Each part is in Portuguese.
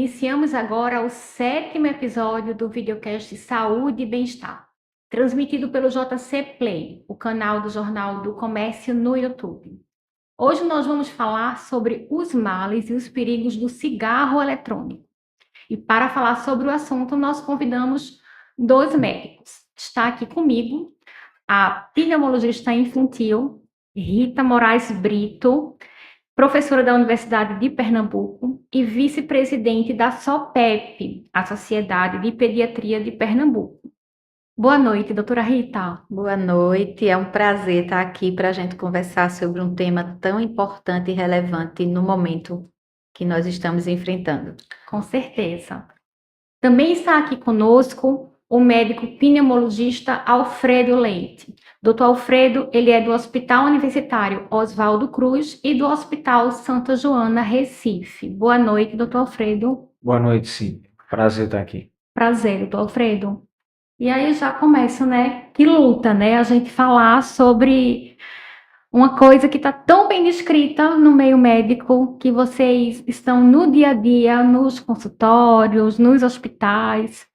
Iniciamos agora o 7º episódio do videocast Saúde e Bem-Estar, transmitido pelo JC Play, o canal do Jornal do Comércio no YouTube. Hoje nós vamos falar sobre os males e os perigos do cigarro eletrônico. E para falar sobre o assunto, nós convidamos 2 médicos. Está aqui comigo a pneumologista infantil Rita Moraes Brito, professora da Universidade de Pernambuco e vice-presidente da SOPEP, a Sociedade de Pediatria de Pernambuco. Boa noite, doutora Rita. Boa noite, é um prazer estar aqui para a gente conversar sobre um tema tão importante e relevante no momento que nós estamos enfrentando. Com certeza. Também está aqui conosco o médico pneumologista Alfredo Leite. Doutor Alfredo, ele é do Hospital Universitário Oswaldo Cruz e do Hospital Santa Joana, Recife. Boa noite, doutor Alfredo. Boa noite, sim. Prazer estar aqui. Prazer, doutor Alfredo. E aí já começa, né? Que luta, né? A gente falar sobre uma coisa que está tão bem descrita no meio médico, que vocês estão no dia a dia, nos consultórios, nos hospitais,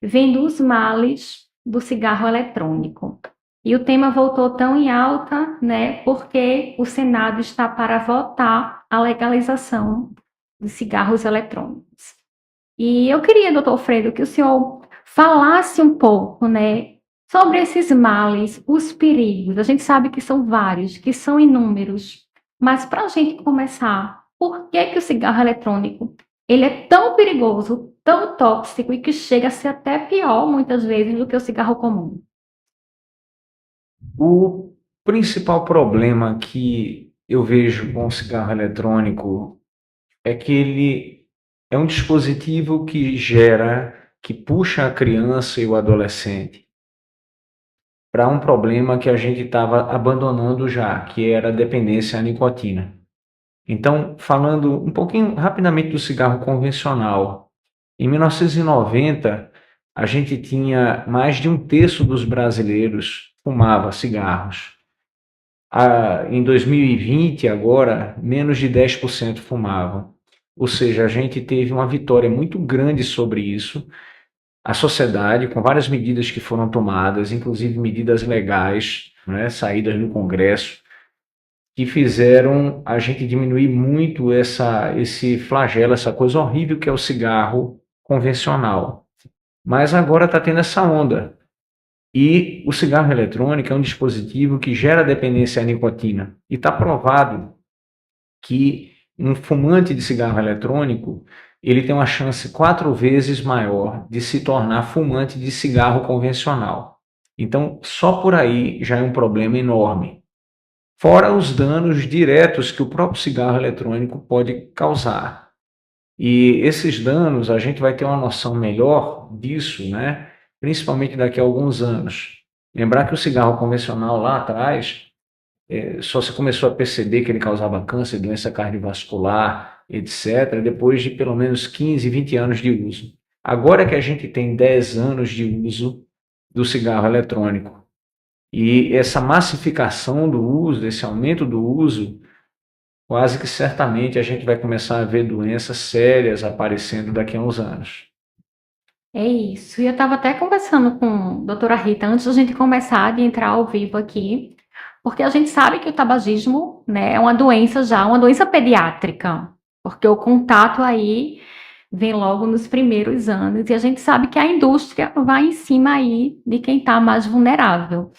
vendo os males do cigarro eletrônico. E o tema voltou tão em alta, né? Porque o Senado está para votar a legalização de cigarros eletrônicos. E eu queria, doutor Alfredo, que o senhor falasse um pouco, né, sobre esses males, os perigos. A gente sabe que são vários, que são inúmeros, mas para a gente começar, por que que o cigarro eletrônico ele é tão perigoso, tão tóxico e que chega a ser até pior, muitas vezes, do que o cigarro comum? O principal problema que eu vejo com o cigarro eletrônico é que ele é um dispositivo que puxa a criança e o adolescente para um problema que a gente estava abandonando já, que era a dependência à nicotina. Então, falando um pouquinho rapidamente do cigarro convencional, em 1990, a gente tinha mais de 1/3 dos brasileiros fumava cigarros. Em 2020, agora, menos de 10% fumavam. Ou seja, a gente teve uma vitória muito grande sobre isso. A sociedade, com várias medidas que foram tomadas, inclusive medidas legais, né, saídas no Congresso, que fizeram a gente diminuir muito esse flagelo, essa coisa horrível que é o cigarro convencional. Mas agora está tendo essa onda. E o cigarro eletrônico é um dispositivo que gera dependência à nicotina. E está provado que um fumante de cigarro eletrônico ele tem uma chance 4 vezes maior de se tornar fumante de cigarro convencional. Então, só por aí já é um problema enorme. Fora os danos diretos que o próprio cigarro eletrônico pode causar. E esses danos, a gente vai ter uma noção melhor disso, né? Principalmente daqui a alguns anos. Lembrar que o cigarro convencional lá atrás, só se começou a perceber que ele causava câncer, doença cardiovascular, etc., depois de pelo menos 15, 20 anos de uso. Agora que a gente tem 10 anos de uso do cigarro eletrônico, e essa massificação do uso, esse aumento do uso, quase que certamente a gente vai começar a ver doenças sérias aparecendo daqui a uns anos. É isso. E eu estava até conversando com a doutora Rita antes da gente começar de entrar ao vivo aqui, porque a gente sabe que o tabagismo, né, é uma doença já, uma doença pediátrica, porque o contato aí vem logo nos primeiros anos, e a gente sabe que a indústria vai em cima aí de quem está mais vulnerável.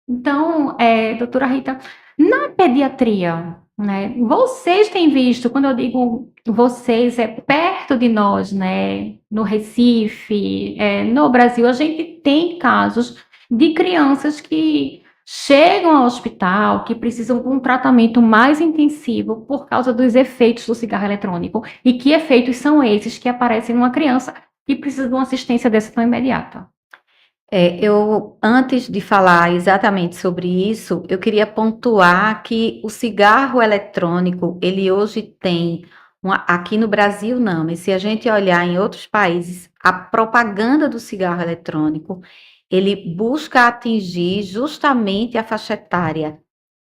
Então, doutora Rita, na pediatria, né, vocês têm visto, quando eu digo vocês, é perto de nós, né, no Recife, no Brasil, a gente tem casos de crianças que chegam ao hospital, que precisam de um tratamento mais intensivo por causa dos efeitos do cigarro eletrônico. E que efeitos são esses que aparecem numa criança que precisa de uma assistência dessa tão imediata? Antes de falar exatamente sobre isso, eu queria pontuar que o cigarro eletrônico, ele hoje tem, aqui no Brasil não, mas se a gente olhar em outros países, a propaganda do cigarro eletrônico, ele busca atingir justamente a faixa etária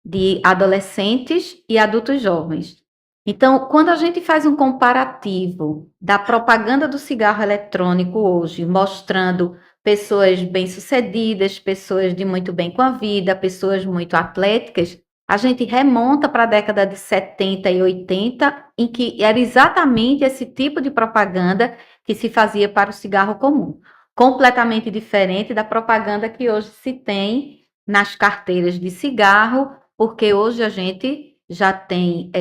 de adolescentes e adultos jovens. Então, quando a gente faz um comparativo da propaganda do cigarro eletrônico hoje, mostrando pessoas bem-sucedidas, pessoas de muito bem com a vida, pessoas muito atléticas, a gente remonta para a década de 70 e 80, em que era exatamente esse tipo de propaganda que se fazia para o cigarro comum, completamente diferente da propaganda que hoje se tem nas carteiras de cigarro, porque hoje a gente já tem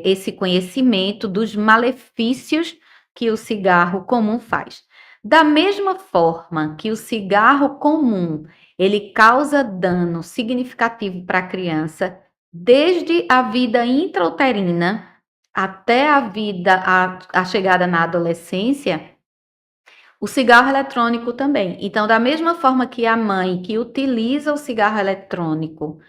esse conhecimento dos malefícios que o cigarro comum faz. Da mesma forma que o cigarro comum ele causa dano significativo para a criança, desde a vida intrauterina até a chegada na adolescência, o cigarro eletrônico também. Então, da mesma forma que a mãe que utiliza o cigarro eletrônico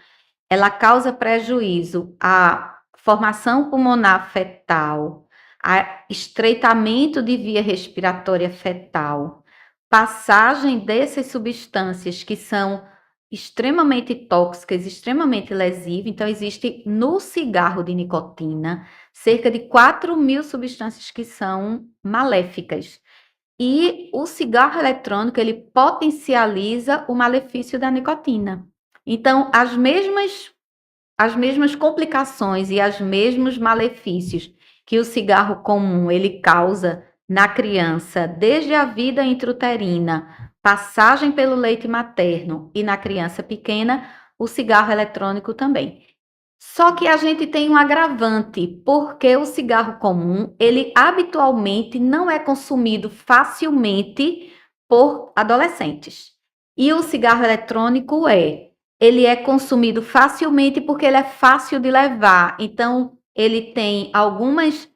ela causa prejuízo à formação pulmonar fetal, a estreitamento de via respiratória fetal, passagem dessas substâncias que são extremamente tóxicas, extremamente lesivas. Então, existe no cigarro de nicotina cerca de 4.000 substâncias que são maléficas. E o cigarro eletrônico, ele potencializa o malefício da nicotina. Então, as mesmas complicações e os mesmos malefícios que o cigarro comum ele causa na criança, desde a vida intrauterina, passagem pelo leite materno e na criança pequena, o cigarro eletrônico também. Só que a gente tem um agravante, porque o cigarro comum, ele habitualmente não é consumido facilmente por adolescentes. E o cigarro eletrônico ele é consumido facilmente porque ele é fácil de levar. Então, ele tem alguns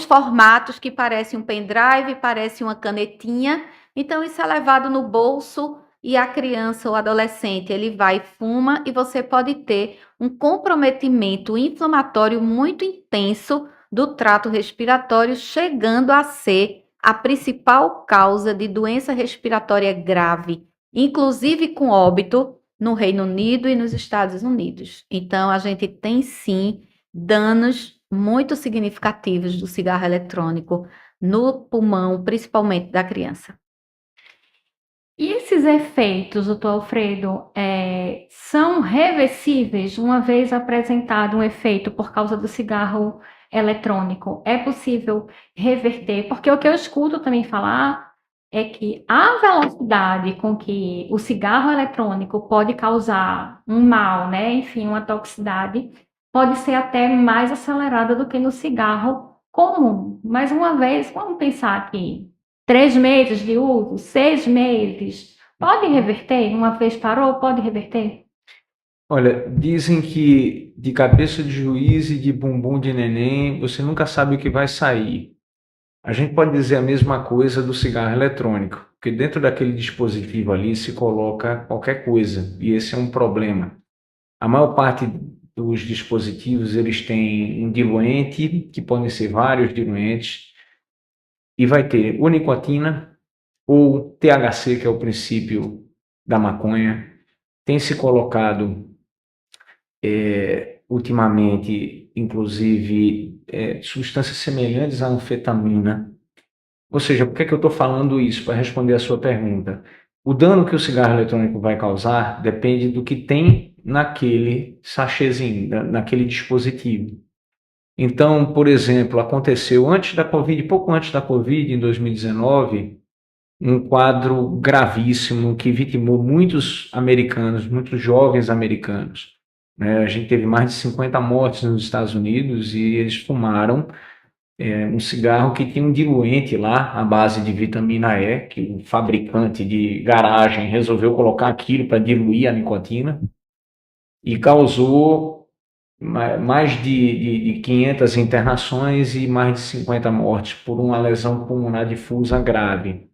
formatos que parecem um pendrive, parece uma canetinha. Então, isso é levado no bolso e a criança ou adolescente, ele vai e fuma e você pode ter um comprometimento inflamatório muito intenso do trato respiratório, chegando a ser a principal causa de doença respiratória grave, inclusive com óbito no Reino Unido e nos Estados Unidos. Então, a gente tem sim danos muito significativos do cigarro eletrônico no pulmão, principalmente da criança. E esses efeitos, doutor Alfredo, são reversíveis uma vez apresentado um efeito por causa do cigarro eletrônico? É possível reverter? Porque o que eu escuto também falar é que a velocidade com que o cigarro eletrônico pode causar um mal, né? Enfim, uma toxicidade, pode ser até mais acelerada do que no cigarro comum. Mais uma vez, vamos pensar aqui. 3 meses de uso, 6 meses, pode reverter? Uma vez parou, pode reverter? Olha, dizem que de cabeça de juiz e de bumbum de neném, você nunca sabe o que vai sair. A gente pode dizer a mesma coisa do cigarro eletrônico, porque dentro daquele dispositivo ali se coloca qualquer coisa, e esse é um problema. A maior parte dos dispositivos, eles têm um diluente, que podem ser vários diluentes, e vai ter ou nicotina ou THC, que é o princípio da maconha. Tem se colocado ultimamente, inclusive, substâncias semelhantes à anfetamina. Ou seja, por que é que eu estou falando isso? Para responder a sua pergunta. O dano que o cigarro eletrônico vai causar depende do que tem naquele sachêzinho, naquele dispositivo. Então, por exemplo, aconteceu antes da Covid, pouco antes da Covid, em 2019, um quadro gravíssimo que vitimou muitos americanos, muitos jovens americanos. A gente teve mais de 50 mortes nos Estados Unidos e eles fumaram um cigarro que tinha um diluente lá, à base de vitamina E, que o fabricante de garagem resolveu colocar aquilo para diluir a nicotina e causou mais de 500 internações e mais de 50 mortes por uma lesão pulmonar difusa grave.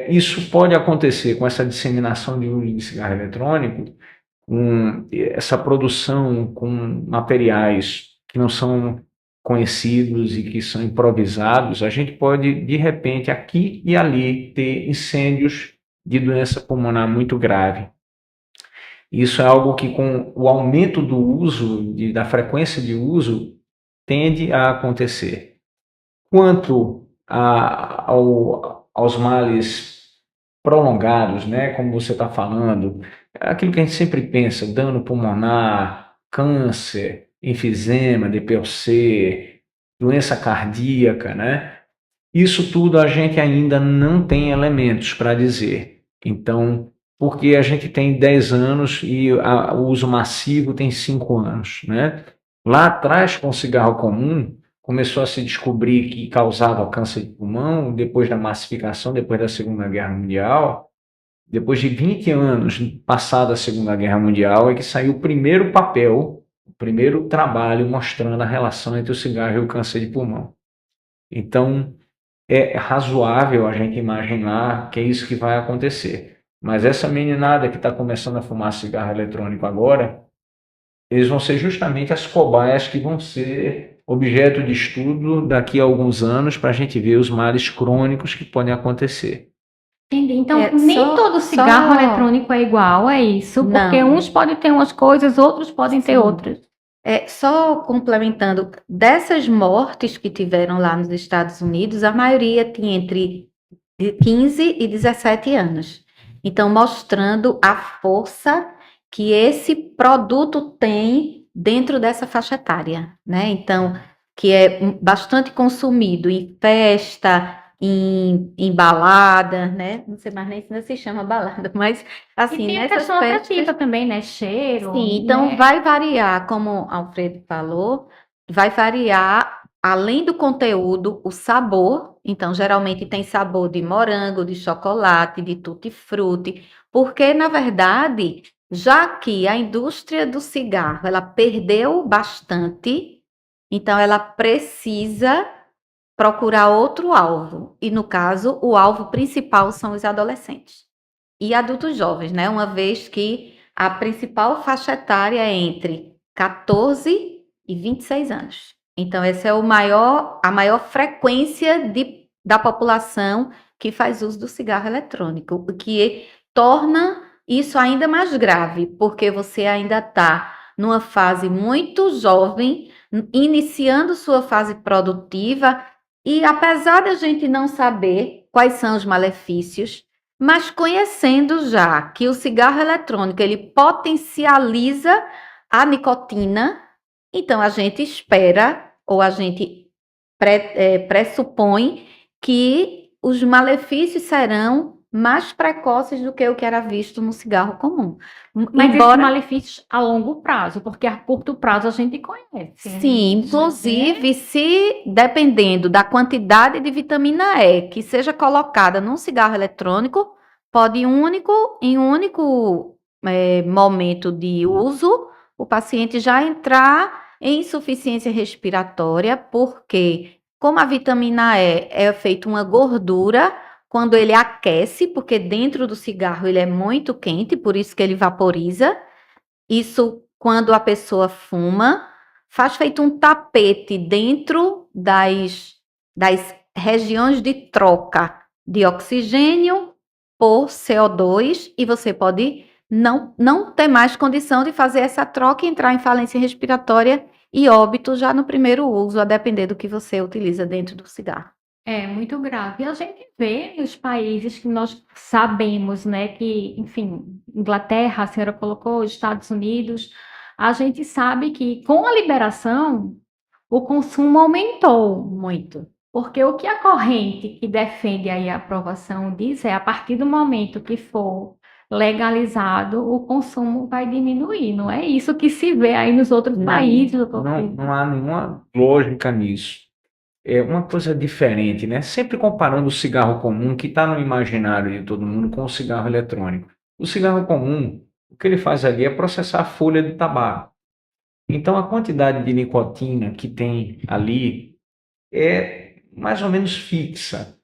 Isso pode acontecer com essa disseminação de uso de cigarro eletrônico, com essa produção com materiais que não são conhecidos e que são improvisados. A gente pode, de repente, aqui e ali, ter incêndios de doença pulmonar muito grave. Isso é algo que, com o aumento do uso, da frequência de uso, tende a acontecer. Quanto aos males prolongados, né, como você está falando, aquilo que a gente sempre pensa, dano pulmonar, câncer, enfisema, DPOC, doença cardíaca, né? Isso tudo a gente ainda não tem elementos para dizer. Então, porque a gente tem 10 anos e o uso massivo tem 5 anos, né? Lá atrás, com o cigarro comum, começou a se descobrir que causava câncer de pulmão, depois da massificação, depois da Segunda Guerra Mundial. Depois de 20 anos passada a Segunda Guerra Mundial, é que saiu o primeiro papel, o primeiro trabalho mostrando a relação entre o cigarro e o câncer de pulmão. Então, é razoável a gente imaginar que é isso que vai acontecer. Mas essa meninada que está começando a fumar cigarro eletrônico agora, eles vão ser justamente as cobaias que vão ser objeto de estudo daqui a alguns anos para a gente ver os males crônicos que podem acontecer. Entendi. Então, nem todo cigarro eletrônico é igual, é isso? Porque Não. uns podem ter umas coisas, outros podem ter Sim. outras. Só complementando, dessas mortes que tiveram lá nos Estados Unidos, a maioria tinha entre 15 e 17 anos. Então, mostrando a força que esse produto tem dentro dessa faixa etária, né? Então, que é bastante consumido em festa, em balada, né? Não sei mais nem se chama balada, mas assim, E tem a nessas questão festas. olfativa também, né? Cheiro. Sim, então né? vai variar, como o Alfredo falou, vai variar, além do conteúdo, o sabor. Então, geralmente tem sabor de morango, de chocolate, de tutti-frutti, porque, na verdade, já que a indústria do cigarro, ela perdeu bastante, então ela precisa procurar outro alvo. E, no caso, o alvo principal são os adolescentes e adultos jovens, né? Uma vez que a principal faixa etária é entre 14 e 26 anos. Então, essa é a maior frequência da população que faz uso do cigarro eletrônico, o que torna isso ainda mais grave, porque você ainda está numa fase muito jovem, iniciando sua fase produtiva, e apesar de a gente não saber quais são os malefícios, mas conhecendo já que o cigarro eletrônico ele potencializa a nicotina, então a gente espera ou a gente pressupõe que os malefícios serão mais precoces do que o que era visto no cigarro comum. Mas esses malefícios a longo prazo, porque a curto prazo a gente conhece. Sim, inclusive, se dependendo da quantidade de vitamina E que seja colocada num cigarro eletrônico, pode em um único momento de uso, o paciente já entrar em insuficiência respiratória, porque como a vitamina E é feita uma gordura, quando ele aquece, porque dentro do cigarro ele é muito quente, por isso que ele vaporiza, isso quando a pessoa fuma, faz feito um tapete dentro das regiões de troca de oxigênio por CO2 e você pode não ter mais condição de fazer essa troca e entrar em falência respiratória e óbito já no primeiro uso, a depender do que você utiliza dentro do cigarro. É muito grave. E a gente vê nos países que nós sabemos, né, que, enfim, Inglaterra, a senhora colocou, Estados Unidos, a gente sabe que com a liberação o consumo aumentou muito. Porque o que a corrente que defende aí a aprovação diz é a partir do momento que for legalizado, o consumo vai diminuir. Não é isso que se vê aí nos outros países. Não há nenhuma lógica nisso. É uma coisa diferente, né? Sempre comparando o cigarro comum, que está no imaginário de todo mundo, com o cigarro eletrônico. O cigarro comum, o que ele faz ali é processar a folha de tabaco. Então, a quantidade de nicotina que tem ali é mais ou menos fixa.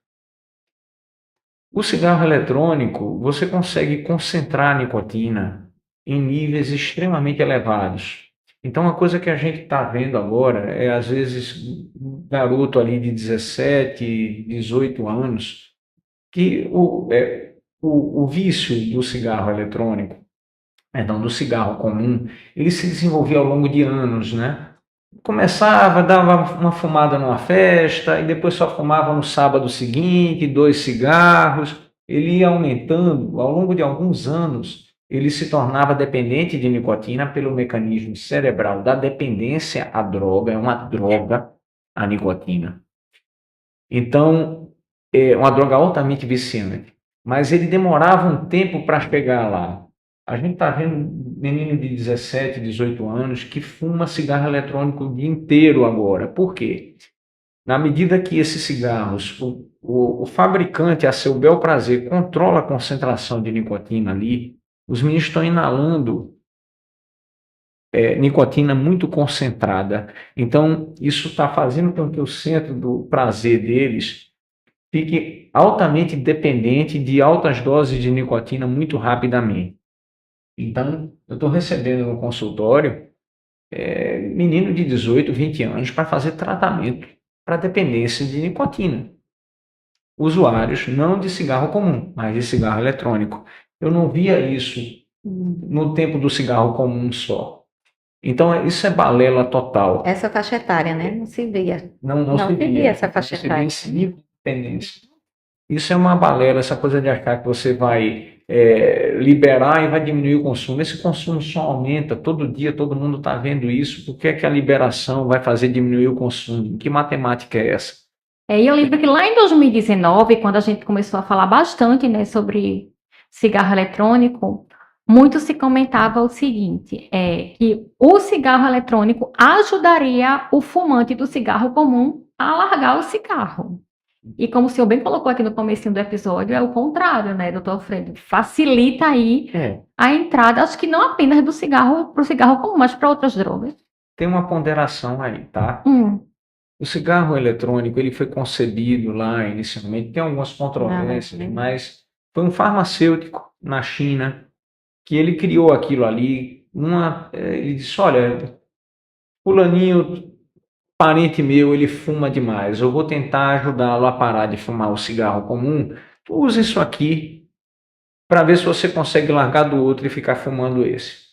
O cigarro eletrônico, você consegue concentrar a nicotina em níveis extremamente elevados. Então, uma coisa que a gente está vendo agora é, às vezes, um garoto ali de 17, 18 anos, que o vício do cigarro eletrônico, do cigarro comum, ele se desenvolveu ao longo de anos, né? Começava, dava uma fumada numa festa, e depois só fumava no sábado seguinte, 2 cigarros. Ele ia aumentando, ao longo de alguns anos, ele se tornava dependente de nicotina pelo mecanismo cerebral da dependência à droga, é uma droga, a nicotina. Então, é uma droga altamente viciante. Mas ele demorava um tempo para chegar lá. A gente está vendo um menino de 17, 18 anos que fuma cigarro eletrônico o dia inteiro agora. Por quê? Na medida que esses cigarros, o fabricante, a seu bel prazer, controla a concentração de nicotina ali, os meninos estão inalando nicotina muito concentrada. Então, isso está fazendo com que o centro do prazer deles fique altamente dependente de altas doses de nicotina muito rapidamente. Então, eu estou recebendo no consultório menino de 18, 20 anos para fazer tratamento para dependência de nicotina. Usuários não de cigarro comum, mas de cigarro eletrônico. Eu não via isso no tempo do cigarro comum só. Então, isso é balela total. Essa faixa etária, né? Não se via. Não Não se se via via. essa faixa Não se via etária. esse nível de dependência. Isso é uma balela, essa coisa de achar que você vai liberar e vai diminuir o consumo. Esse consumo só aumenta todo dia, todo mundo está vendo isso. Por que é que a liberação vai fazer diminuir o consumo? Que matemática é essa? E eu lembro que lá em 2019, quando a gente começou a falar bastante, né, sobre cigarro eletrônico, muito se comentava o seguinte, que o cigarro eletrônico ajudaria o fumante do cigarro comum a largar o cigarro. E como o senhor bem colocou aqui no comecinho do episódio, é o contrário, né, doutor Alfredo? Facilita aí a entrada, acho que não apenas do cigarro para o cigarro comum, mas para outras drogas. Tem uma ponderação aí, tá? O cigarro eletrônico, ele foi concebido lá inicialmente, tem algumas controvérsias, mas foi um farmacêutico na China que ele criou aquilo ali. Ele disse, olha, fulaninho, parente meu, ele fuma demais, eu vou tentar ajudá-lo a parar de fumar o cigarro comum. Use isso aqui para ver se você consegue largar do outro e ficar fumando esse.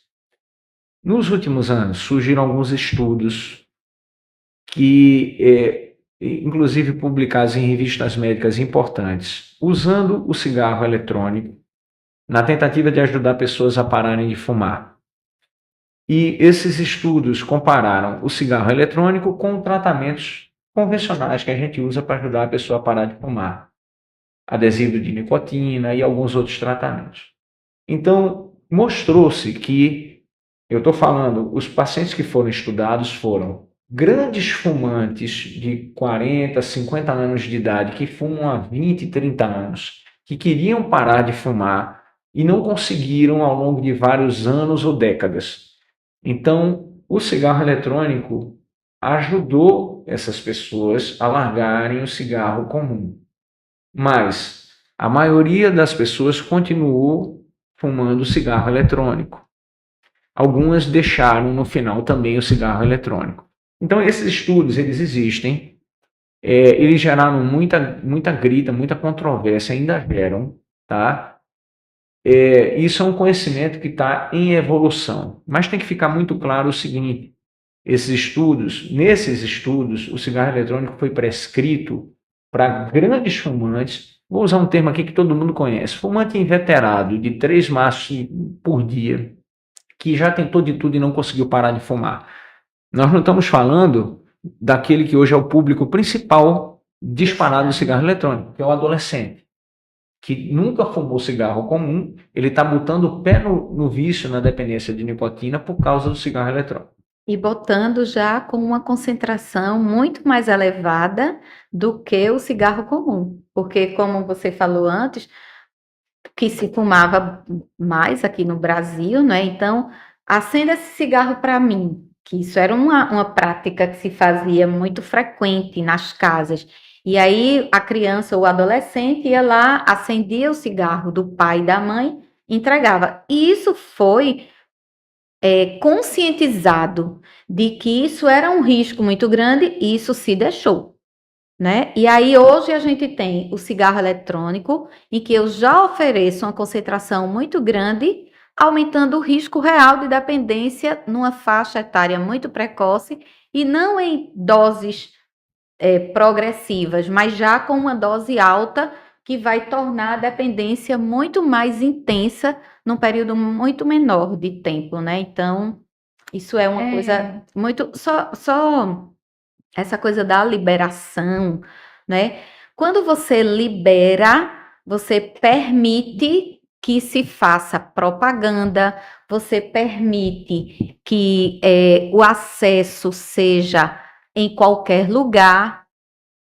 Nos últimos anos, surgiram alguns estudos que, inclusive publicados em revistas médicas importantes, usando o cigarro eletrônico na tentativa de ajudar pessoas a pararem de fumar. E esses estudos compararam o cigarro eletrônico com tratamentos convencionais que a gente usa para ajudar a pessoa a parar de fumar. Adesivo de nicotina e alguns outros tratamentos. Então, mostrou-se que, eu estou falando, os pacientes que foram estudados foram grandes fumantes de 40, 50 anos de idade, que fumam há 20, 30 anos, que queriam parar de fumar e não conseguiram ao longo de vários anos ou décadas. Então, o cigarro eletrônico ajudou essas pessoas a largarem o cigarro comum. Mas a maioria das pessoas continuou fumando cigarro eletrônico. Algumas deixaram no final também o cigarro eletrônico. Então, esses estudos, eles existem. Eles geraram muita grita, muita controvérsia, ainda geram, tá? Isso é um conhecimento que está em evolução. Mas tem que ficar muito claro o seguinte, nesses estudos, o cigarro eletrônico foi prescrito para grandes fumantes. Vou usar um termo aqui que todo mundo conhece, fumante inveterado de 3 maços por dia, que já tentou de tudo e não conseguiu parar de fumar. Nós não estamos falando daquele que hoje é o público principal disparado do cigarro eletrônico, que é o adolescente, que nunca fumou cigarro comum, ele está botando o pé no vício, na dependência de nicotina por causa do cigarro eletrônico. E botando já com uma concentração muito mais elevada do que o cigarro comum. Porque, como você falou antes, que se fumava mais aqui no Brasil, né? Então, acenda esse cigarro para mim, que isso era uma prática que se fazia muito frequente nas casas. E aí a criança ou o adolescente ia lá, acendia o cigarro do pai e da mãe, entregava. E isso foi conscientizado de que isso era um risco muito grande, e isso se deixou, né? E aí hoje a gente tem o cigarro eletrônico, em que eu já ofereço uma concentração muito grande, aumentando o risco real de dependência numa faixa etária muito precoce e não em doses progressivas, mas já com uma dose alta que vai tornar a dependência muito mais intensa num período muito menor de tempo, né? Então, isso é uma coisa muito. Só essa coisa da liberação, né? Quando você libera, você permite que se faça propaganda, você permite que o acesso seja em qualquer lugar,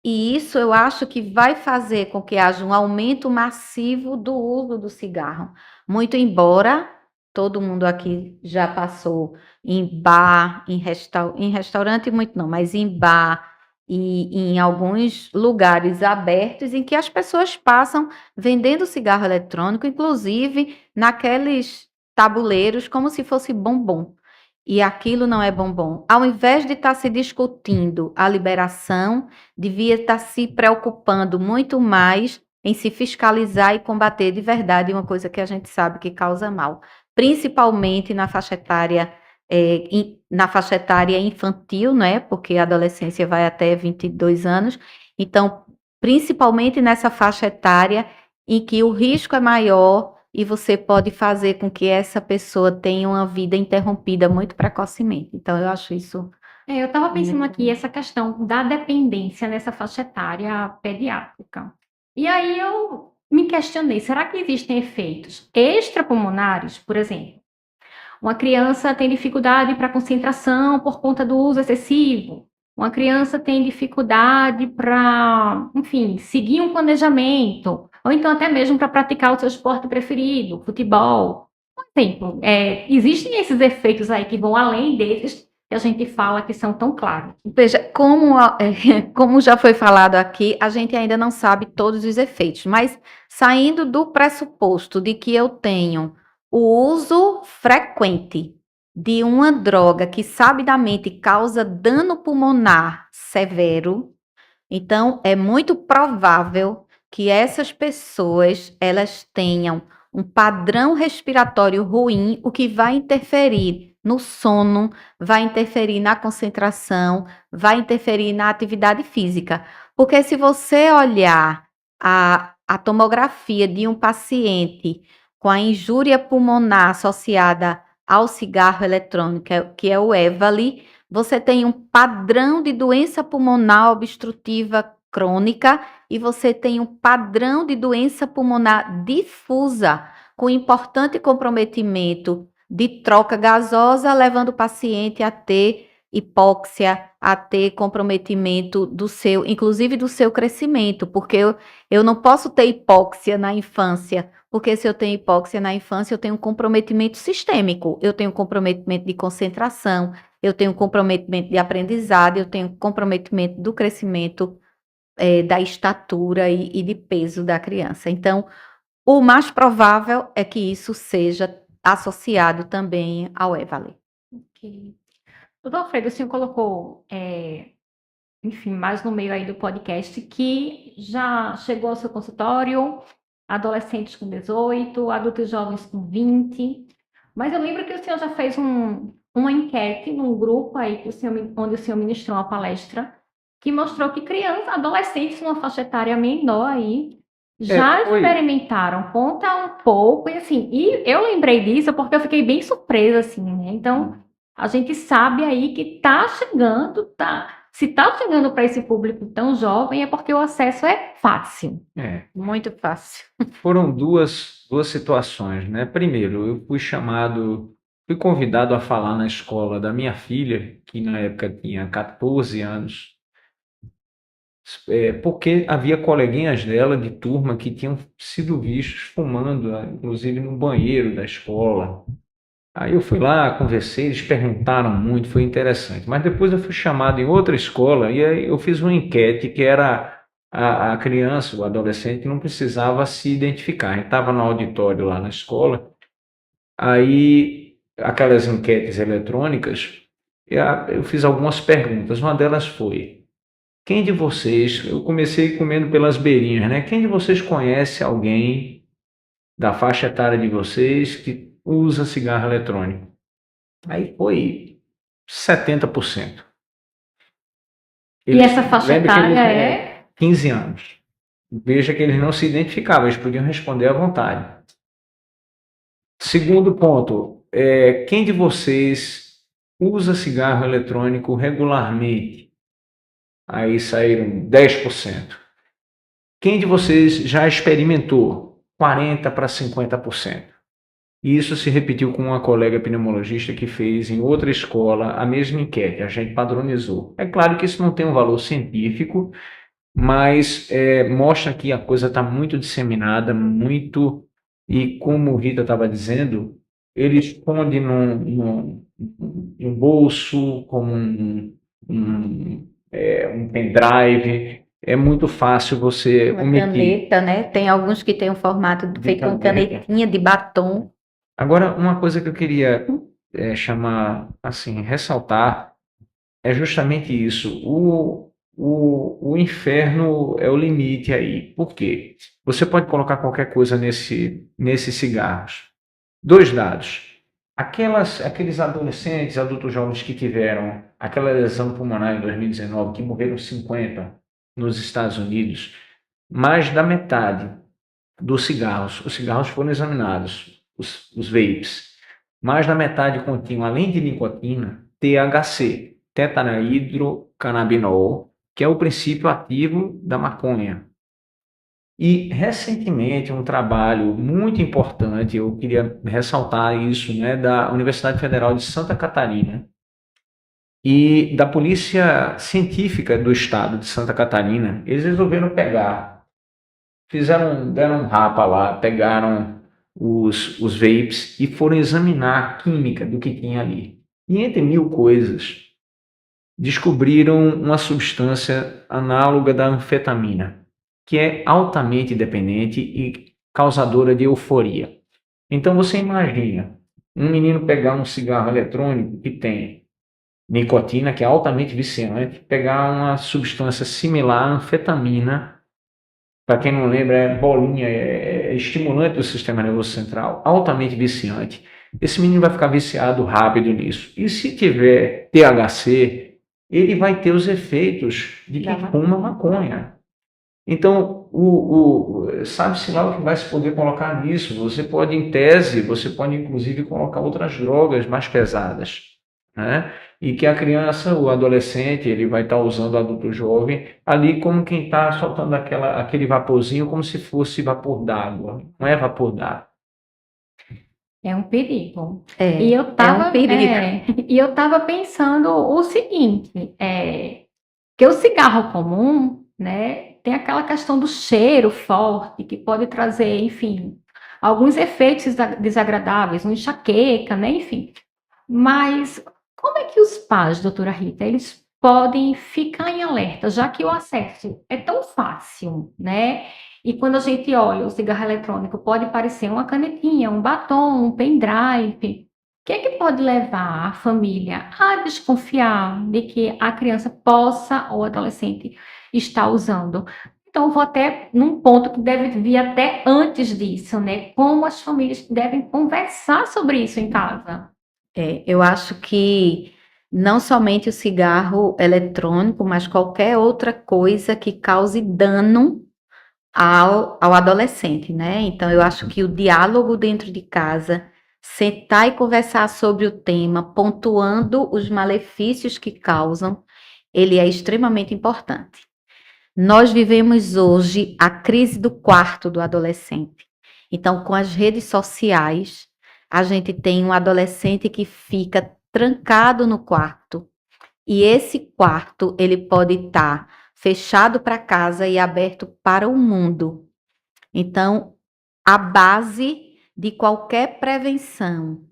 e isso eu acho que vai fazer com que haja um aumento massivo do uso do cigarro. Muito embora todo mundo aqui já passou em bar, em restaurante muito não, mas em bar e em alguns lugares abertos em que as pessoas passam vendendo cigarro eletrônico, inclusive naqueles tabuleiros como se fosse bombom. E aquilo não é bombom. Ao invés de estar se discutindo a liberação, devia estar se preocupando muito mais em se fiscalizar e combater de verdade uma coisa que a gente sabe que causa mal, principalmente na faixa etária infantil, né? Porque a adolescência vai até 22 anos. Então, principalmente nessa faixa etária em que o risco é maior e você pode fazer com que essa pessoa tenha uma vida interrompida muito precocemente. Então, eu acho isso. Eu estava pensando aqui essa questão da dependência nessa faixa etária pediátrica. E aí eu me questionei, será que existem efeitos extrapulmonares, por exemplo? Uma criança tem dificuldade para concentração por conta do uso excessivo. Uma criança tem dificuldade para, enfim, seguir um planejamento, ou então até mesmo para praticar o seu esporte preferido, futebol. Por exemplo, existem esses efeitos aí que vão além desses que a gente fala que são tão claros. Veja, como já foi falado aqui, a gente ainda não sabe todos os efeitos, mas saindo do pressuposto de que eu tenho o uso frequente de uma droga que sabidamente causa dano pulmonar severo, então é muito provável que essas pessoas elas tenham um padrão respiratório ruim, o que vai interferir no sono, vai interferir na concentração, vai interferir na atividade física. Porque se você olhar a tomografia de um paciente com a injúria pulmonar associada ao cigarro eletrônico, que é o EVALI, você tem um padrão de doença pulmonar obstrutiva crônica e você tem um padrão de doença pulmonar difusa, com importante comprometimento de troca gasosa, levando o paciente a ter hipóxia, a ter comprometimento inclusive do seu crescimento, porque eu não posso ter hipóxia na infância, porque se eu tenho hipóxia na infância, eu tenho um comprometimento sistêmico, eu tenho comprometimento de concentração, eu tenho comprometimento de aprendizado, eu tenho comprometimento do crescimento, da estatura e de peso da criança. Então, o mais provável é que isso seja associado também ao EVALI. Ok. Doutor Alfredo, o senhor colocou, enfim, mais no meio aí do podcast, que já chegou ao seu consultório adolescentes com 18, adultos jovens com 20, mas eu lembro que o senhor já fez uma enquete num grupo aí onde o senhor ministrou uma palestra, que mostrou que crianças, adolescentes numa faixa etária menor aí, já experimentaram. Conta um pouco, e assim, e eu lembrei disso porque eu fiquei bem surpresa, assim, né? Então, a gente sabe aí que tá chegando, se está chegando para esse público tão jovem, é porque o acesso é fácil. Muito fácil. Foram duas situações, né? Primeiro, eu fui convidado a falar na escola da minha filha, que na época tinha 14 anos, porque havia coleguinhas dela de turma que tinham sido vistos fumando, inclusive no banheiro da escola. Aí eu fui lá, conversei, eles perguntaram muito, foi interessante. Mas depois eu fui chamado em outra escola e aí eu fiz uma enquete que era a criança, o adolescente, não precisava se identificar. A gente estava no auditório lá na escola, aí aquelas enquetes eletrônicas, eu fiz algumas perguntas. Uma delas foi: quem de vocês, eu comecei comendo pelas beirinhas, né? Quem de vocês conhece alguém da faixa etária de vocês que usa cigarro eletrônico? Aí foi 70%. E essa faixa lembra que eles etária é? 15 anos. Veja que eles não se identificavam, eles podiam responder à vontade. Segundo ponto, quem de vocês usa cigarro eletrônico regularmente? Aí saíram 10%. Quem de vocês já experimentou? 40% para 50%. E isso se repetiu com uma colega pneumologista que fez em outra escola a mesma enquete, a gente padronizou. É claro que isso não tem um valor científico, mas mostra que a coisa está muito disseminada, muito, e como o Rita estava dizendo, ele esconde num bolso, como um pendrive, é muito fácil você Uma omitir caneta, né? Tem alguns que têm um formato de feito com caneta. canetinha de batom. Agora, uma coisa que eu queria chamar, assim, ressaltar, é justamente isso. O inferno é o limite aí. Por quê? Você pode colocar qualquer coisa nesses cigarros. Dois dados. Aqueles adolescentes, adultos jovens que tiveram aquela lesão pulmonar em 2019, que morreram 50 nos Estados Unidos, mais da metade dos cigarros, os cigarros foram examinados, os vapes, mais da metade continham, além de nicotina, THC, tetrahidrocannabinol, que é o princípio ativo da maconha. E recentemente um trabalho muito importante, eu queria ressaltar isso, né, da Universidade Federal de Santa Catarina e da Polícia Científica do Estado de Santa Catarina, eles resolveram deram um rapa lá, pegaram os vapes e foram examinar a química do que tinha ali. E entre mil coisas, descobriram uma substância análoga da anfetamina, que é altamente dependente e causadora de euforia. Então você imagina um menino pegar um cigarro eletrônico que tem nicotina, que é altamente viciante, pegar uma substância similar à anfetamina, para quem não lembra, é bolinha, é estimulante do sistema nervoso central, altamente viciante. Esse menino vai ficar viciado rápido nisso. E se tiver THC, ele vai ter os efeitos de quem fuma maconha. Então, sabe-se lá o que vai se poder colocar nisso. Você pode, em tese, você pode inclusive colocar outras drogas mais pesadas, né? E que a criança, o adolescente, ele vai estar usando o adulto jovem ali como quem está soltando aquele vaporzinho como se fosse vapor d'água. Não é vapor d'água. É um perigo. É, E eu é um tava, perigo. e eu tava pensando o seguinte, que o cigarro comum, né, tem aquela questão do cheiro forte, que pode trazer, enfim, alguns efeitos desagradáveis, uma enxaqueca, né, enfim. Mas como é que os pais, doutora Rita, eles podem ficar em alerta, já que o acesso é tão fácil, né? E quando a gente olha o cigarro eletrônico, pode parecer uma canetinha, um batom, um pendrive. O que é que pode levar a família a desconfiar de que a criança possa ou adolescente está usando? Então, vou até num ponto que deve vir até antes disso, né? Como as famílias devem conversar sobre isso em casa. Eu acho que não somente o cigarro eletrônico, mas qualquer outra coisa que cause dano ao adolescente, né? Então, eu acho que o diálogo dentro de casa, sentar e conversar sobre o tema, pontuando os malefícios que causam, ele é extremamente importante. Nós vivemos hoje a crise do quarto do adolescente. Então, com as redes sociais, a gente tem um adolescente que fica trancado no quarto. E esse quarto, ele pode estar fechado para casa e aberto para o mundo. Então, a base de qualquer prevenção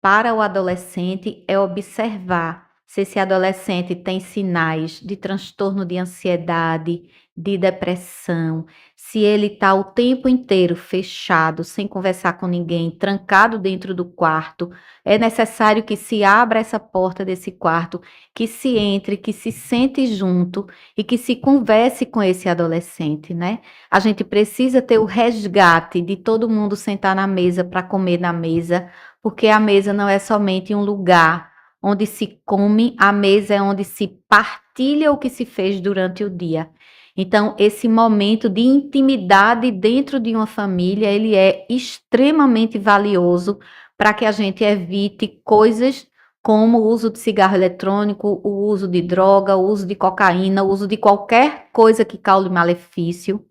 para o adolescente é observar se esse adolescente tem sinais de transtorno de ansiedade, de depressão, se ele está o tempo inteiro fechado, sem conversar com ninguém, trancado dentro do quarto. É necessário que se abra essa porta desse quarto, que se entre, que se sente junto e que se converse com esse adolescente, né? A gente precisa ter o resgate de todo mundo sentar na mesa para comer na mesa, porque a mesa não é somente um lugar onde se come, a mesa é onde se partilha o que se fez durante o dia. Então, esse momento de intimidade dentro de uma família, ele é extremamente valioso para que a gente evite coisas como o uso de cigarro eletrônico, o uso de droga, o uso de cocaína, o uso de qualquer coisa que cause malefício.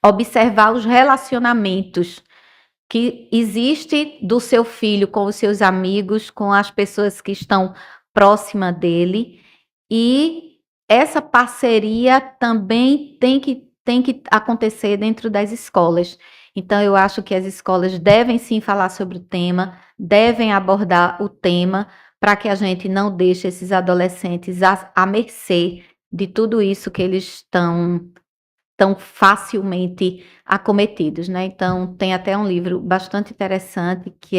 Observar os relacionamentos que existe do seu filho com os seus amigos, com as pessoas que estão próximas dele, e essa parceria também tem que acontecer dentro das escolas. Então, eu acho que as escolas devem sim falar sobre o tema, devem abordar o tema, para que a gente não deixe esses adolescentes à mercê de tudo isso que eles estão tão facilmente acometidos, né? Então, tem até um livro bastante interessante que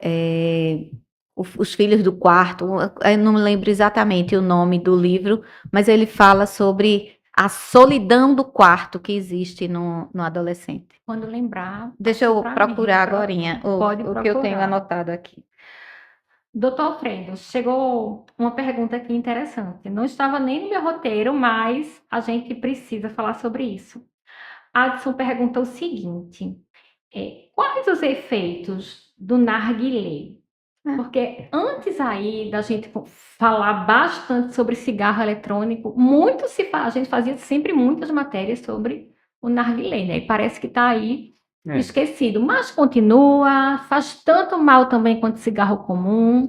é Os Filhos do Quarto. Eu não me lembro exatamente o nome do livro, mas ele fala sobre a solidão do quarto que existe no adolescente. Quando lembrar, Deixa eu pra mim, procurar tá? agorinha Pode o que eu tenho procurar. anotado aqui. Doutor Fredo, chegou uma pergunta aqui interessante. Não estava nem no meu roteiro, mas a gente precisa falar sobre isso. Adson pergunta o seguinte: quais os efeitos do narguilé? Porque antes aí da gente falar bastante sobre cigarro eletrônico, a gente fazia sempre muitas matérias sobre o narguilé, né? E parece que está aí esquecido, mas continua, faz tanto mal também quanto cigarro comum.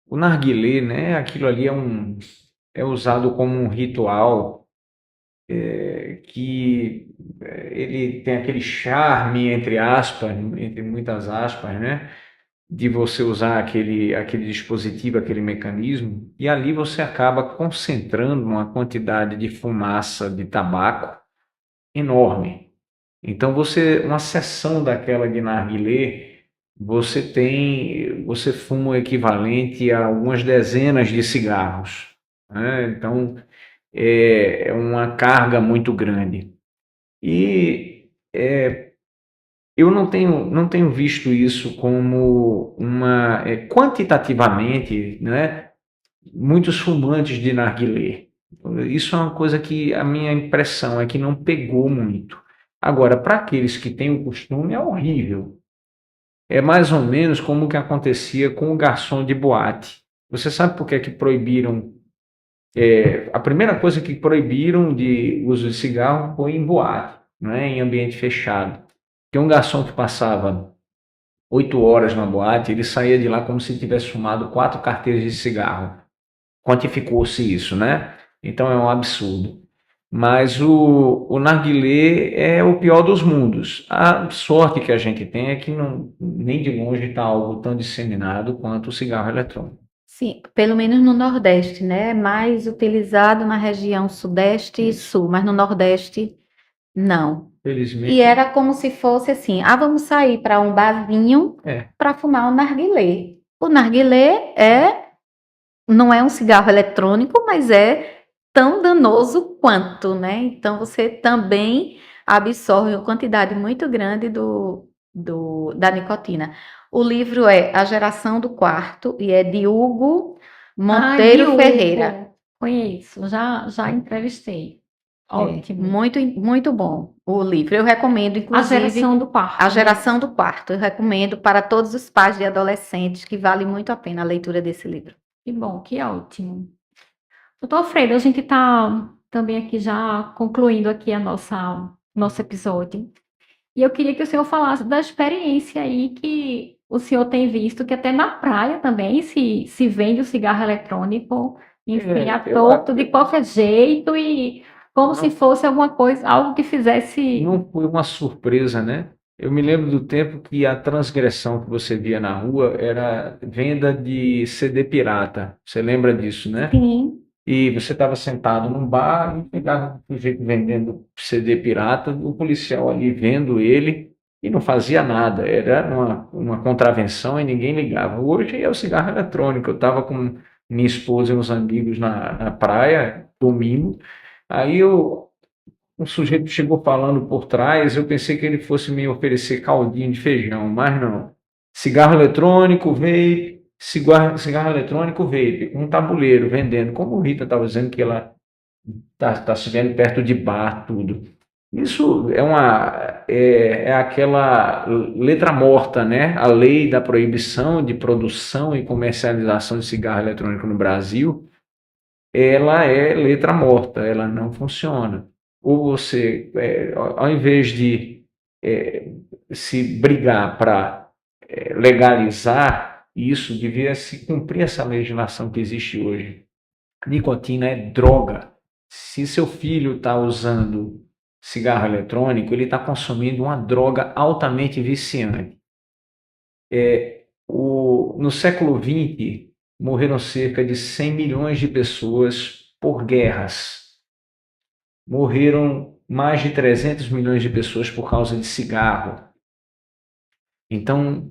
O narguilé, né? Aquilo ali é usado como um ritual que ele tem aquele charme, entre aspas, entre muitas aspas, né? De você usar aquele dispositivo, aquele mecanismo, e ali você acaba concentrando uma quantidade de fumaça de tabaco enorme. Então uma sessão daquela de narguilé, você fuma o equivalente a algumas dezenas de cigarros, né? Então é uma carga muito grande. E eu não tenho visto isso como quantitativamente, né? Muitos fumantes de narguilé. Isso é uma coisa que a minha impressão é que não pegou muito. Agora, para aqueles que têm o costume, é horrível. É mais ou menos como o que acontecia com o garçom de boate. Você sabe por que é que proibiram? A primeira coisa que proibiram de uso de cigarro foi em boate, né? Em ambiente fechado. Porque um garçom que passava 8 horas na boate, ele saía de lá como se tivesse fumado 4 carteiras de cigarro. Quantificou-se isso, né? Então é um absurdo. Mas o narguilé é o pior dos mundos. A sorte que a gente tem é que nem de longe está algo tão disseminado quanto o cigarro eletrônico. Sim, pelo menos no Nordeste, né? Mais utilizado na região Sudeste e Sul, mas no Nordeste, não. Felizmente. E era como se fosse assim: vamos sair para um barzinho para fumar um narguilé. O narguilé não é um cigarro eletrônico, mas é tão danoso quanto, né? Então você também absorve uma quantidade muito grande da nicotina. O livro é A Geração do Quarto e é de Hugo Monteiro Diogo, Ferreira. conheço, já entrevistei. Ótimo. Muito, muito bom o livro. Eu recomendo, A inclusive, Geração do Quarto. A Geração do Quarto. Eu recomendo para todos os pais de adolescentes, que vale muito a pena a leitura desse livro. Que bom, que ótimo. Doutor Freire, a gente está também aqui já concluindo aqui nosso episódio. E eu queria que o senhor falasse da experiência aí que o senhor tem visto, que até na praia também se vende o cigarro eletrônico, enfim, à torto, de qualquer jeito, e como se fosse alguma coisa, algo que fizesse... Não foi uma surpresa, né? Eu me lembro do tempo que a transgressão que você via na rua era venda de CD pirata. Você lembra disso, né? Sim. E você estava sentado num bar e pegava um jeito vendendo CD pirata, o policial ali vendo ele e não fazia nada. Era uma contravenção e ninguém ligava. Hoje é o cigarro eletrônico. Eu estava com minha esposa e uns amigos na praia, domingo. Aí um sujeito chegou falando por trás, eu pensei que ele fosse me oferecer caldinho de feijão, mas não. Cigarro eletrônico, vape, cigarro eletrônico vape, um tabuleiro vendendo, como o Rita estava dizendo que ela está se vendo perto de bar, tudo. Isso é aquela letra morta, né? A lei da proibição de produção e comercialização de cigarro eletrônico no Brasil, ela é letra morta, ela não funciona. Ou você, ao invés de é, se brigar para legalizar isso, devia se cumprir essa legislação que existe hoje. Nicotina é droga. Se seu filho está usando cigarro eletrônico, ele está consumindo uma droga altamente viciante. No século XX, morreram cerca de 100 milhões de pessoas por guerras. Morreram mais de 300 milhões de pessoas por causa de cigarro. Então,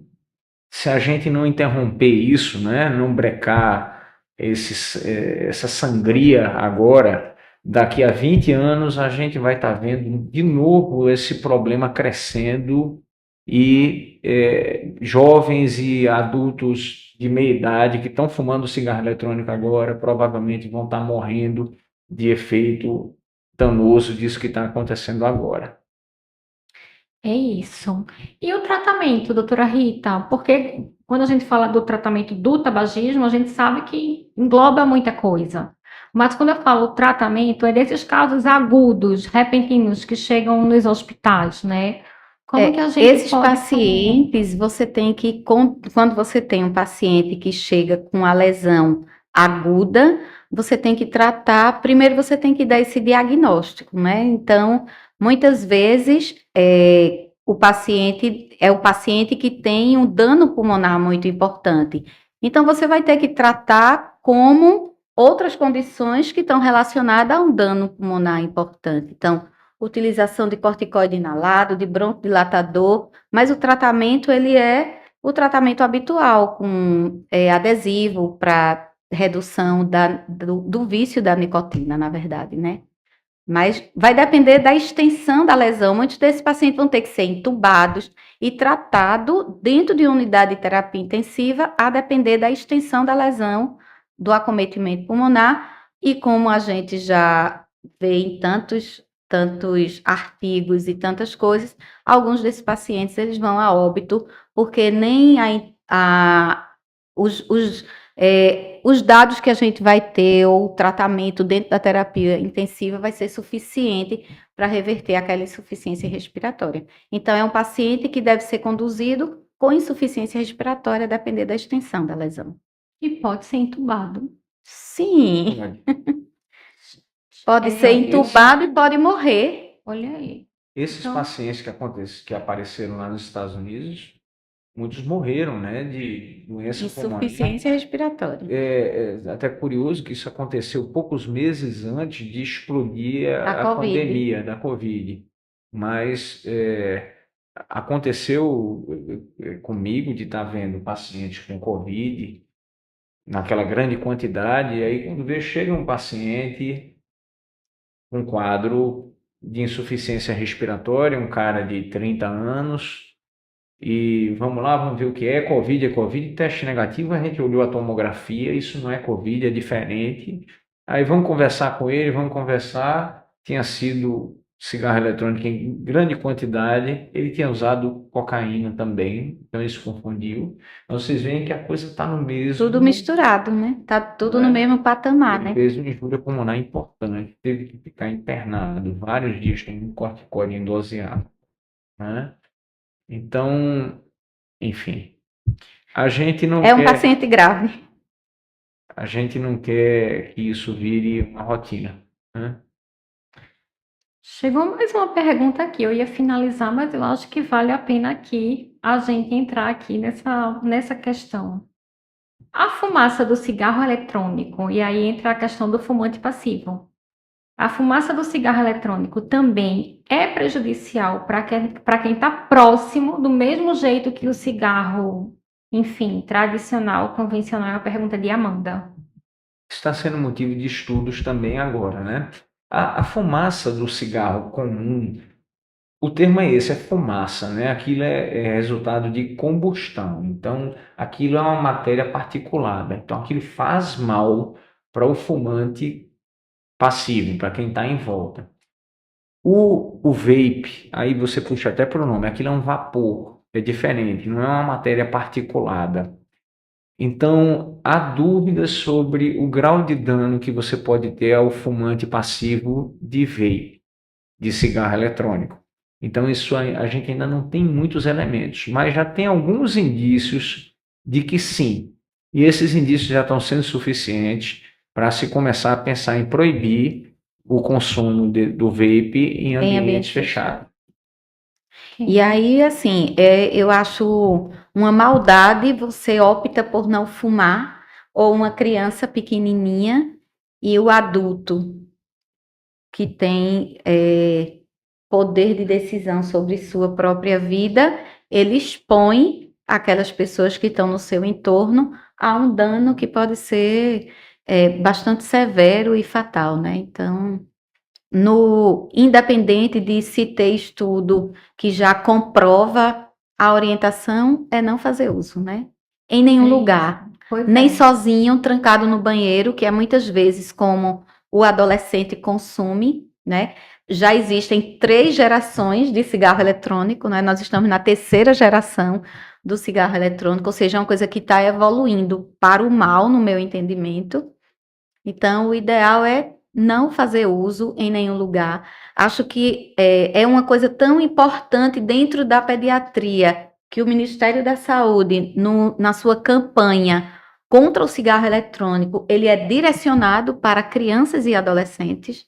se a gente não interromper isso, né, não brecar essa sangria agora, daqui a 20 anos a gente vai estar vendo de novo esse problema crescendo e jovens e adultos de meia idade que estão fumando cigarro eletrônico agora provavelmente vão estar morrendo de efeito danoso disso que está acontecendo agora. É isso. E o tratamento, doutora Rita? Porque quando a gente fala do tratamento do tabagismo, a gente sabe que engloba muita coisa. Mas quando eu falo tratamento, é desses casos agudos, repentinos, que chegam nos hospitais, né? Como que a gente Esses pode fazer? pacientes, você tem que, quando você tem um paciente que chega com a lesão aguda, você tem que tratar, primeiro você tem que dar esse diagnóstico, né? Então, muitas vezes, o paciente que tem um dano pulmonar muito importante. Então, você vai ter que tratar como outras condições que estão relacionadas a um dano pulmonar importante. Então, utilização de corticoide inalado, de broncodilatador, mas o tratamento ele é o tratamento habitual, com adesivo para redução do vício da nicotina, na verdade, né? Mas vai depender da extensão da lesão. Muitos desses pacientes vão ter que ser entubados e tratados dentro de unidade de terapia intensiva, a depender da extensão da lesão, do acometimento pulmonar, e como a gente já vê em tantos artigos e tantas coisas, alguns desses pacientes eles vão a óbito, porque nem os dados que a gente vai ter, ou o tratamento dentro da terapia intensiva, vai ser suficiente para reverter aquela insuficiência respiratória. Então, é um paciente que deve ser conduzido com insuficiência respiratória, a depender da extensão da lesão. E pode ser entubado. Sim, pode ser entubado e pode morrer. Olha aí. Esses Então- pacientes que apareceram lá nos Estados Unidos, muitos morreram, né, de doença pulmonar. Insuficiência respiratória. É até curioso que isso aconteceu poucos meses antes de explodir A a Covid. pandemia da Covid. Mas aconteceu comigo de estar vendo pacientes com Covid naquela grande quantidade, e aí quando chega um paciente com um quadro de insuficiência respiratória, um cara de 30 anos, e vamos lá, vamos ver o que é Covid, teste negativo, a gente olhou a tomografia, isso não é Covid, é diferente. Aí vamos conversar com ele, tinha sido cigarro eletrônico em grande quantidade, ele tinha usado cocaína também, então isso confundiu. Então vocês veem que a coisa está no mesmo... Tudo misturado, né? Tá tudo no mesmo patamar, Ele né? fez uma injúria pulmonar importante, teve que ficar internado vários dias com um corticóide endoseado, né? Então, enfim, a gente não É um quer, paciente grave. a gente não quer que isso vire uma rotina, né? Chegou mais uma pergunta aqui. Eu ia finalizar, mas eu acho que vale a pena aqui a gente entrar aqui nessa questão. A fumaça do cigarro eletrônico, e aí entra a questão do fumante passivo. A fumaça do cigarro eletrônico também é prejudicial para quem está próximo, do mesmo jeito que o cigarro, enfim, tradicional, convencional, é a pergunta de Amanda. Está sendo motivo de estudos também agora, né? A fumaça do cigarro comum, o termo é esse, é fumaça, né? Aquilo é resultado de combustão. Então, aquilo é uma matéria particulada. Então, aquilo faz mal para o fumante passivo, para quem está em volta. O vape, aí você puxa até para o nome, aquilo é um vapor, é diferente, não é uma matéria particulada. Então, há dúvidas sobre o grau de dano que você pode ter ao fumante passivo de vape, de cigarro eletrônico. Então, isso a gente ainda não tem muitos elementos, mas já tem alguns indícios de que sim. E esses indícios já estão sendo suficientes para se começar a pensar em proibir o consumo do vape em ambientes fechados. E aí, assim, eu acho uma maldade você opta por não fumar, ou uma criança pequenininha e o adulto que tem poder de decisão sobre sua própria vida, ele expõe aquelas pessoas que estão no seu entorno a um dano que pode ser bastante severo e fatal, né? Então, independente de se ter estudo que já comprova, a orientação é não fazer uso, né? Em nenhum lugar, nem sozinho, trancado no banheiro, que é muitas vezes como o adolescente consome, né? Já existem 3 gerações de cigarro eletrônico, né? Nós estamos na 3ª geração do cigarro eletrônico, ou seja, é uma coisa que está evoluindo para o mal, no meu entendimento. Então, o ideal é não fazer uso em nenhum lugar. Acho que é uma coisa tão importante dentro da pediatria que o Ministério da Saúde, na sua campanha contra o cigarro eletrônico, ele é direcionado para crianças e adolescentes,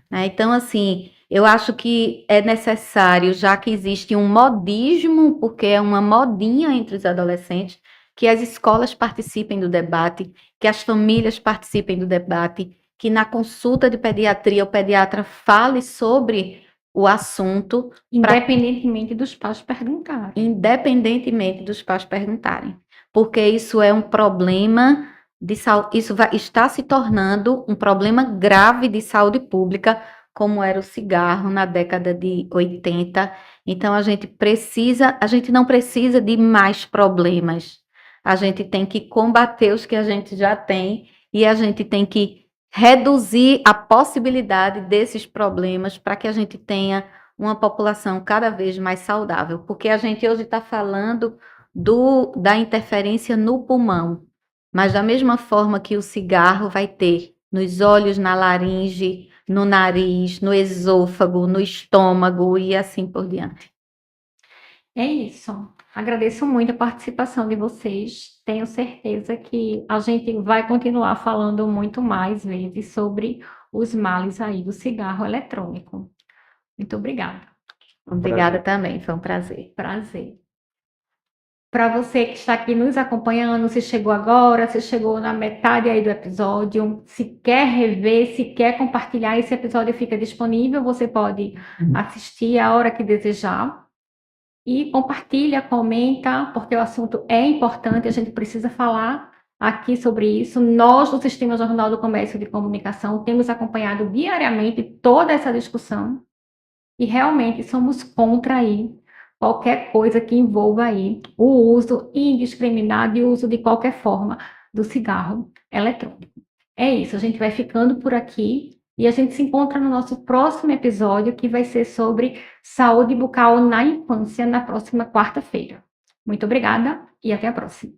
né? Então, assim, eu acho que é necessário, já que existe um modismo, porque é uma modinha entre os adolescentes, que as escolas participem do debate, que as famílias participem do debate, que na consulta de pediatria o pediatra fale sobre o assunto. Independentemente dos pais perguntarem. Independentemente dos pais perguntarem. Porque isso é um problema de saúde, está se tornando um problema grave de saúde pública, como era o cigarro na década de 80. Então, a gente não precisa de mais problemas. A gente tem que combater os que a gente já tem e a gente tem que reduzir a possibilidade desses problemas para que a gente tenha uma população cada vez mais saudável. Porque a gente hoje está falando da interferência no pulmão, mas da mesma forma que o cigarro vai ter nos olhos, na laringe, no nariz, no esôfago, no estômago e assim por diante. É isso. Agradeço muito a participação de vocês. Tenho certeza que a gente vai continuar falando muito mais vezes sobre os males aí do cigarro eletrônico. Muito obrigada. Obrigada também, foi um prazer. Prazer. Para você que está aqui nos acompanhando, se chegou agora, se chegou na metade aí do episódio, se quer rever, se quer compartilhar, esse episódio fica disponível, você pode assistir a hora que desejar. E compartilha, comenta, porque o assunto é importante, a gente precisa falar aqui sobre isso. Nós, do Sistema Jornal do Comércio e de Comunicação, temos acompanhado diariamente toda essa discussão e realmente somos contra aí qualquer coisa que envolva aí o uso indiscriminado e o uso de qualquer forma do cigarro eletrônico. É isso, a gente vai ficando por aqui. E a gente se encontra no nosso próximo episódio, que vai ser sobre saúde bucal na infância, na próxima quarta-feira. Muito obrigada e até a próxima.